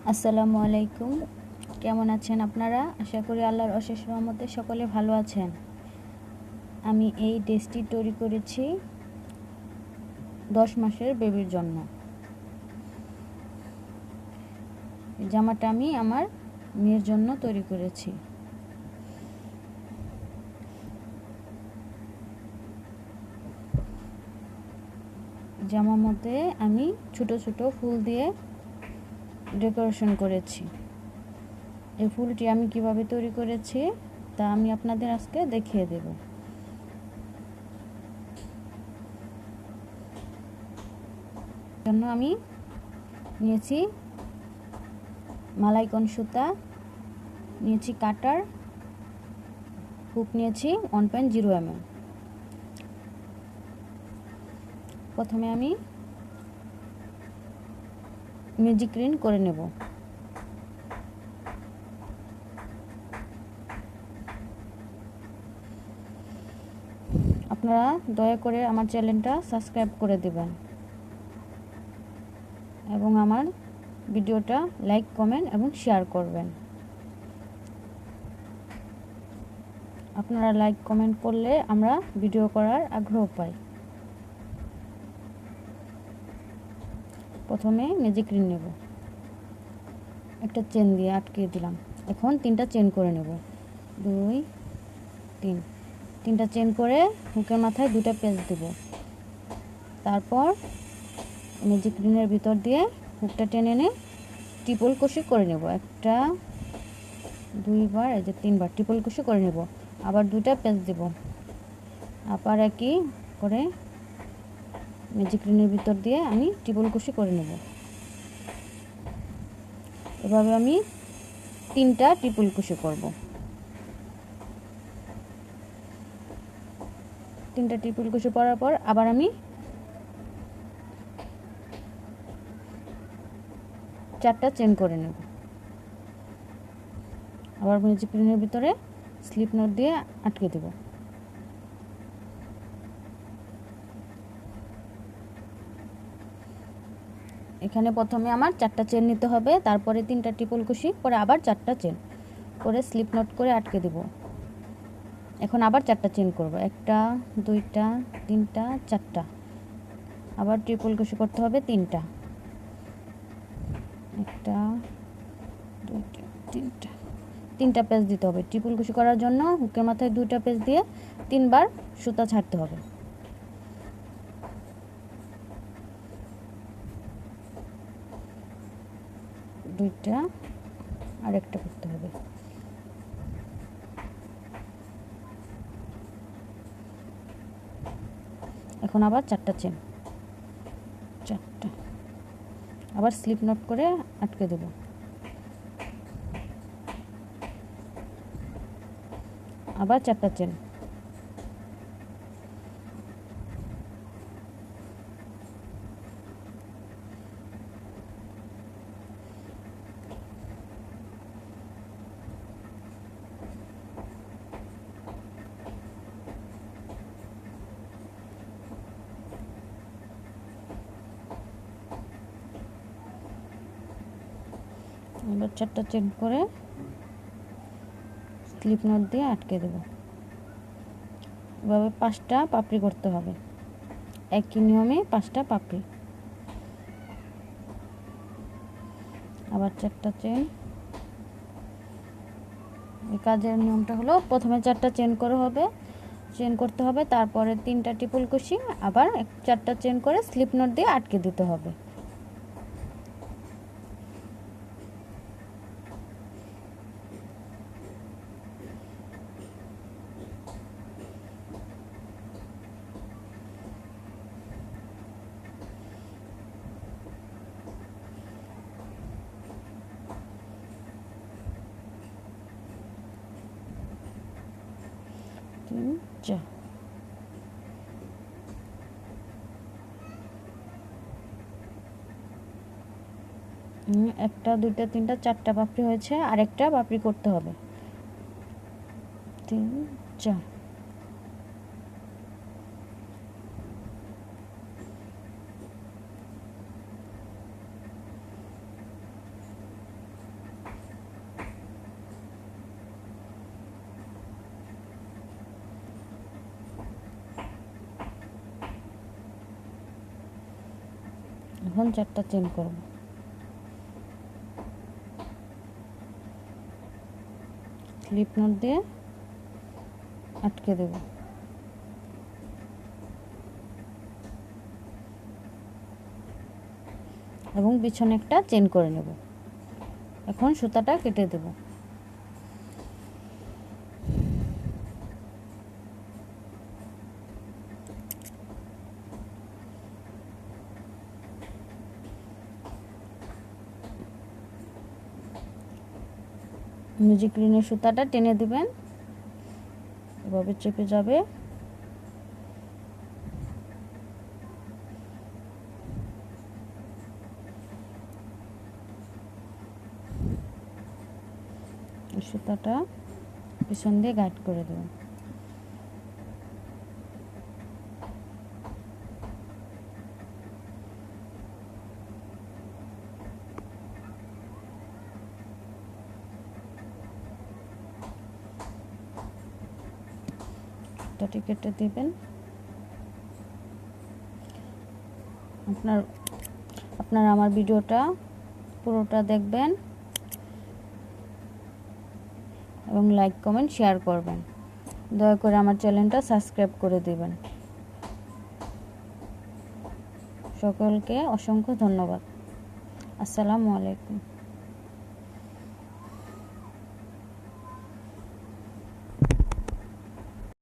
আসসালামু আলাইকুম। কেমন আছেন আপনারা? আশা করি আল্লাহর অশেষ রহমতে সকলে ভালো আছেন। আমি এই ড্রেসটি তৈরি করেছি 10 মাসের বেবির জন্য। জামাটা আমি আমার মেয়ের জন্য তৈরি করেছি। জামার মধ্যে আমি ছোট ছোট ফুল দিয়ে ডেকোরেশন করেছি। এই ফুলটি আমি কিভাবে তৈরি করেছি তা আমি আপনাদের আজকে দেখিয়ে দেব। জন্য আমি নিয়েছি মালাইকন সুতা, নিয়েছি কাটার, হুক নিয়েছি 1.0 mm। প্রথমে আমি ম্যাজিক রিং করে নেব। আপনারা দয়া করে আমার চ্যানেলটা সাবস্ক্রাইব করে দেবেন এবং আমার ভিডিওটা লাইক, কমেন্ট এবং শেয়ার করবেন। আপনারা লাইক, কমেন্ট করলে আমরা ভিডিও করার আগ্রহ পাই। প্রথমে ম্যাজিক রিং নেব, একটা চেন দিয়ে আটকে দিলাম। এখন 3টা চেন করে নেব, 2 3। 3টা চেন করে হুকের মাথায় 2টা পেঁচ দেব। তারপর ম্যাজিক রিংয়ের ভিতর দিয়ে হুকটা টেনে এনে ট্রিপল কুশি করে নেব। 1টা 2বার, এই যে 3বার ট্রিপল কুশি করে নেব। আবার 2টা পেঁচ দেব। আবার একই করে ম্যাজিক রিংয়ের ভিতর দিয়ে আমি ট্রিপল কুশি করে নেব। এভাবে আমি 3টা ট্রিপল কুশি করব। 3টা ট্রিপল কুশি করার পর আবার আমি 4টা চেন করে নেব। আবার ম্যাজিক রিংয়ের ভিতরে স্লিপ নট দিয়ে আটকে দেব। এখানে প্রথমে আমার 4টা চেন নিতে হবে, তারপরে 3টা ট্রিপল কুশি করে আবার 4টা চেন করে স্লিপ নট করে আটকে দেব। এখন আবার 4টা চেন করব, 1টা 2টা 3টা 4টা। আবার ট্রিপল কুশি করতে হবে 3টা, 1টা 2টা 3টা। 3টা পেঁচ দিতে হবে। ট্রিপল কুশি করার জন্য হুকের মাথায় 2টা পেঁচ দিয়ে 3বার সুতা ছাড়তে হবে। দুইটা আর একটা করতে হবে। এখন আবার 4টা চেন, 4টা। আবার স্লিপ নট করে আটকে দেব। আবার 4টা চেন। এবার 4টা চেন করে স্লিপ নট দিয়ে আটকে দেব। এভাবে 5টা পাপড়ি করতে হবে, একই নিয়মে 5টা পাপড়ি। আবার 4টা চেন। এই কাজের নিয়মটা হলো প্রথমে 4টা চেন করতে হবে, তারপরে 3টা ট্রিপল কুশি, আবার 4টা চেন করে স্লিপ নট দিয়ে আটকে দিতে হবে। একটা 2টা 3টা 4টা পাপড়ি হয়েছে, আর একটা পাপড়ি করতে হবে। 3 4। এখন 4টা চেন করব। স্লিপ নট দিয়ে আটকে দেব। এবং পিছনে একটা চেন করে নেব। এখন সুতাটা কেটে দেব। মিউজিক রিনের সুতাটা টেনে দিবেন, এভাবে চেপে যাবে। সুতাটা পিছন দিয়ে গাইড করে দেবেন। সুতাটি কেটে দিবেন। আপনারা আমার ভিডিওটা পুরোটা দেখবেন এবং লাইক কমেন্ট শেয়ার করবেন। দয়া করে আমার চ্যানেলটা সাবস্ক্রাইব করে দিবেন। সকলকে অসংখ্য ধন্যবাদ। আসসালামু আলাইকুম।